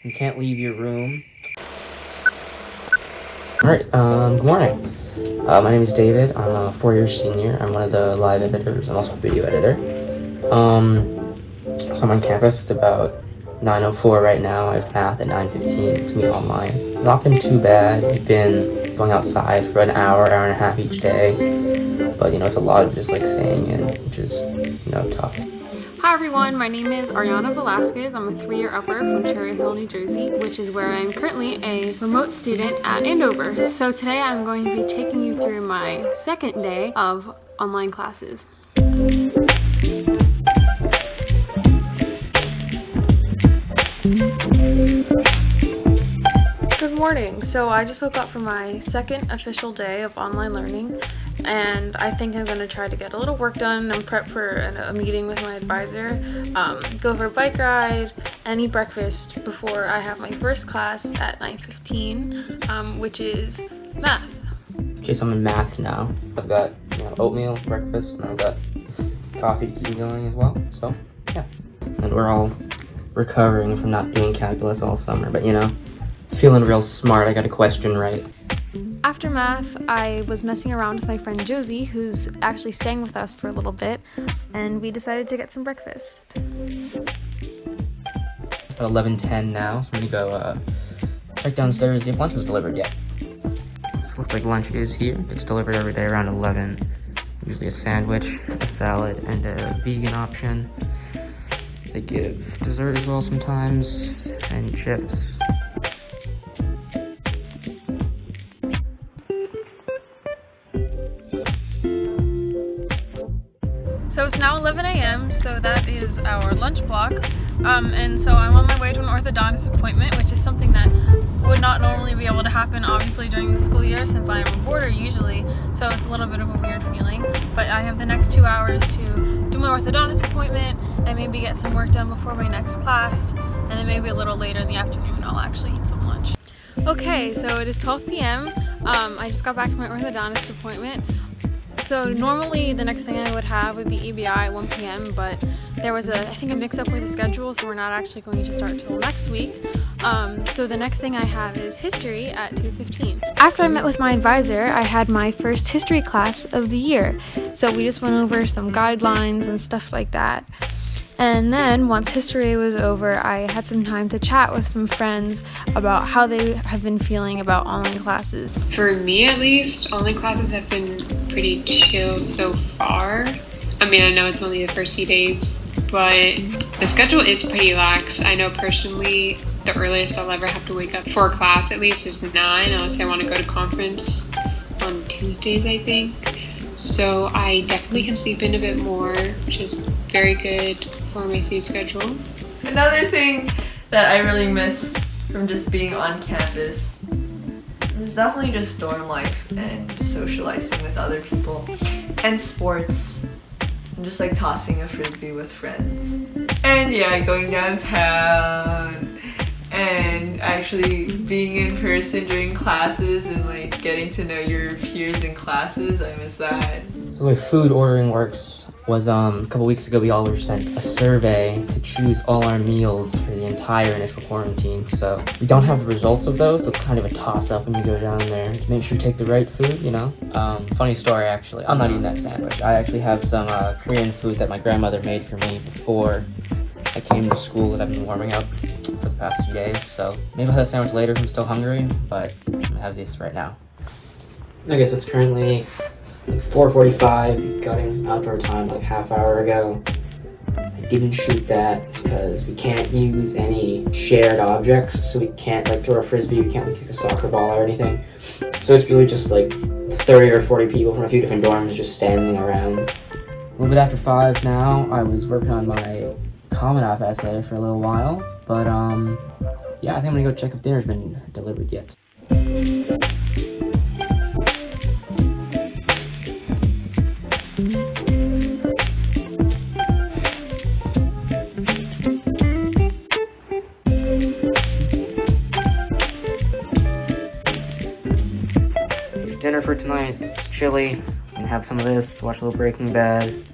You can't leave your room. Alright, good morning. My name is David. I'm a 4-year senior. I'm one of the live editors. I'm also a video editor. So I'm on campus. It's about 9:04 right now. I have math at 9:15. It's gonna be online. It's not been too bad. We've been going outside for an hour and a half each day. But, it's a lot of just, staying in, which is, tough. Hi everyone, my name is Ariana Velasquez. I'm a 3-year upper from Cherry Hill, New Jersey, which is where I'm currently a remote student at Andover. So today I'm going to be taking you through my second day of online classes. Good morning. So I just woke up for my second official day of online learning, and I think I'm going to try to get a little work done and prep for a meeting with my advisor, go for a bike ride, and eat breakfast before I have my first class at 9:15, which is math. Okay, so I'm in math now. I've got, oatmeal, breakfast, and I've got coffee to keep me going as well. So, yeah. And we're all recovering from not doing calculus all summer, but, feeling real smart. I got a question right. After math, I was messing around with my friend Josie, who's actually staying with us for a little bit, and we decided to get some breakfast. About 11:10 now, so I'm gonna go check downstairs, see if lunch was delivered yet. Looks like lunch is here. It's delivered every day around 11. Usually a sandwich, a salad, and a vegan option. They give dessert as well sometimes, and chips. So it's now 11 a.m., so that is our lunch block, and so I'm on my way to an orthodontist appointment, which is something that would not normally be able to happen, obviously, during the school year, since I am a boarder usually, so it's a little bit of a weird feeling, but I have the next 2 hours to do my orthodontist appointment, and maybe get some work done before my next class, and then maybe a little later in the afternoon I'll actually eat some lunch. Okay, so it is 12 p.m., I just got back from my orthodontist appointment. So normally the next thing I would have would be EBI at 1 p.m. but there was I think a mix-up with the schedule, so we're not actually going to start till next week. So the next thing I have is history at 2:15. After I met with my advisor, I had my first history class of the year. So we just went over some guidelines and stuff like that. And then once history was over, I had some time to chat with some friends about how they have been feeling about online classes. For me, at least, online classes have been pretty chill so far. I mean, I know it's only the first few days, but the schedule is pretty lax. I know personally, the earliest I'll ever have to wake up for a class at least is 9, unless I want to go to conference on Tuesdays, I think. So I definitely can sleep in a bit more, which is very good for my sleep schedule. Another thing that I really miss from just being on campus is definitely just dorm life and socializing with other people and sports and just tossing a frisbee with friends. And yeah, going downtown and actually being in person during classes and getting to know your peers in classes. I miss that. The way food ordering works was a couple weeks ago we all were sent a survey to choose all our meals for the entire initial quarantine. So we don't have the results of those, so it's kind of a toss-up when you go down there. Make sure you take the right food, Funny story actually, I'm not eating that sandwich. I actually have some Korean food that my grandmother made for me before I came to school that I've been warming up for the past few days. So maybe I'll have a sandwich later if I'm still hungry, but I'm gonna have this right now. Okay, so it's currently 4:45, cutting outdoor time half hour ago. I didn't shoot that because we can't use any shared objects, so we can't throw a frisbee, we can't kick a soccer ball or anything. So it's really just 30 or 40 people from a few different dorms just standing around. A little bit after 5 now, I was working on my Common App essay for a little while, but yeah, I think I'm gonna go check if dinner's been delivered yet. Dinner for tonight, it's chilly. I'm gonna have some of this, watch a little Breaking Bad,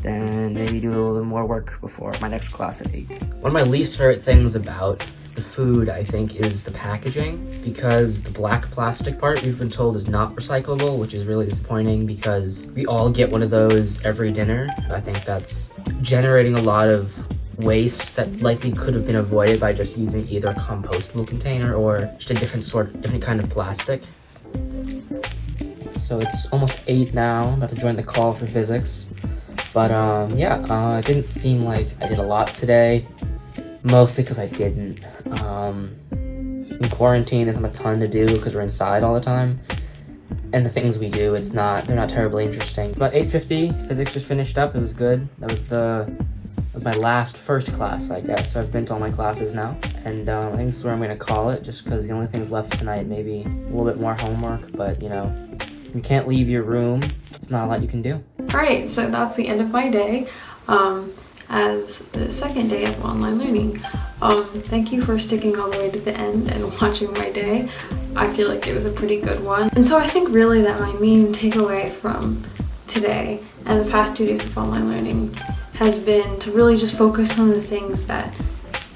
then maybe do a little more work before my next class at 8. One of my least favorite things about the the food, I think, is the packaging, because the black plastic part we've been told is not recyclable, which is really disappointing because we all get one of those every dinner. I think that's generating a lot of waste that likely could have been avoided by just using either a compostable container or just a different kind of plastic. So it's almost 8 now. I'm about to join the call for physics. But it didn't seem like I did a lot today, mostly because I didn't. In quarantine, there's not a ton to do because we're inside all the time. And the things we do, they're not terribly interesting. About 8:50, physics just finished up. It was good. That was my last first class, I guess. So I've been to all my classes now. And I think this is where I'm going to call it, just because the only things left tonight, maybe a little bit more homework, but you can't leave your room. There's not a lot you can do. Alright, so that's the end of my day as the second day of online learning. Thank you for sticking all the way to the end and watching my day. I feel like it was a pretty good one. And so I think really that my main takeaway from today and the past 2 days of online learning has been to really just focus on the things that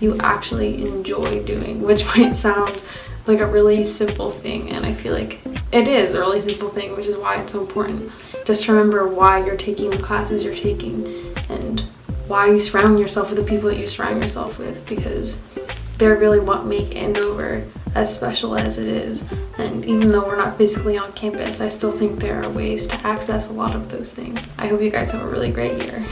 you actually enjoy doing, which might sound like a really simple thing, and I feel like it is a really simple thing, which is why it's so important. Just remember why you're taking the classes you're taking and why you surround yourself with the people that you surround yourself with, because they're really what make Andover as special as it is. And even though we're not physically on campus, I still think there are ways to access a lot of those things. I hope you guys have a really great year.